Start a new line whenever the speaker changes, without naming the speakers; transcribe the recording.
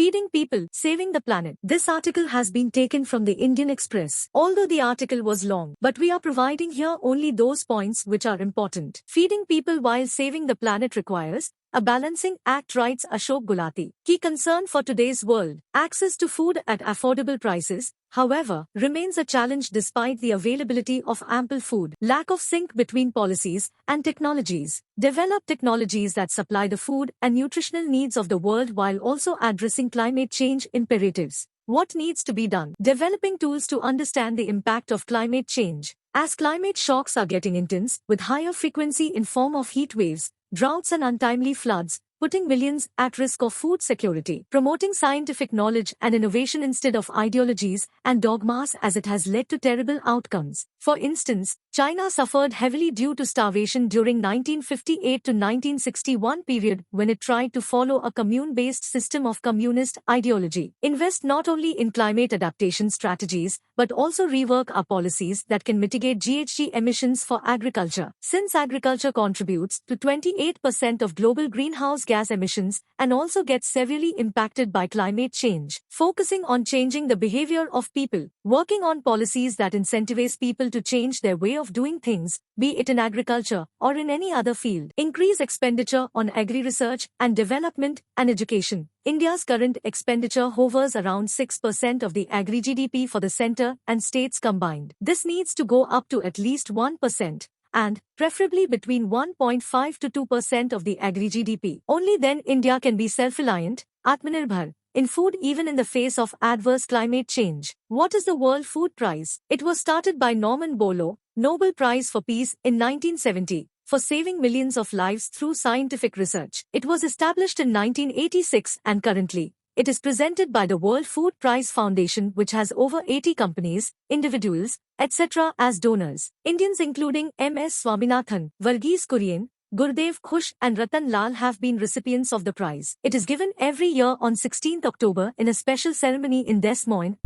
Feeding people, saving the planet. This article has been taken from the Indian Express. Although the article was long, but we are providing here only those points which are important. Feeding people while saving the planet requires a balancing act, writes Ashok Gulati. Key concern for today's world. Access to food at affordable prices, however, remains a challenge despite the availability of ample food. Lack of sync between policies and technologies. Develop technologies that supply the food and nutritional needs of the world while also addressing climate change imperatives. What needs to be done? Developing tools to understand the impact of climate change. As climate shocks are getting intense, with higher frequency in form of heat waves, droughts and untimely floods, putting millions at risk of food security. Promoting scientific knowledge and innovation instead of ideologies and dogmas, as it has led to terrible outcomes. For instance, China suffered heavily due to starvation during 1958 to 1961 period when it tried to follow a commune-based system of communist ideology. Invest not only in climate adaptation strategies, but also rework our policies that can mitigate GHG emissions for agriculture. Since agriculture contributes to 28% of global greenhouse gas emissions and also gets severely impacted by climate change. Focusing on changing the behavior of people. Working on policies that incentivize people to change their way of doing things, be it in agriculture or in any other field. Increase expenditure on agri-research and development and education. India's current expenditure hovers around 6% of the agri-GDP for the center and states combined. This needs to go up to at least 1%. And, preferably between 1.5 to 2% of the agri-GDP. Only then India can be self-reliant, Atmanirbhar, in food even in the face of adverse climate change. What is the World Food Prize? It was started by Norman Borlaug, Nobel Prize for Peace, in 1970, for saving millions of lives through scientific research. It was established in 1986 and currently, it is presented by the World Food Prize Foundation, which has over 80 companies, individuals, etc. as donors. Indians including M.S. Swaminathan, Varghese Kurian, Gurdev Khush and Ratan Lal have been recipients of the prize. It is given every year on 16th October in a special ceremony in Des Moines.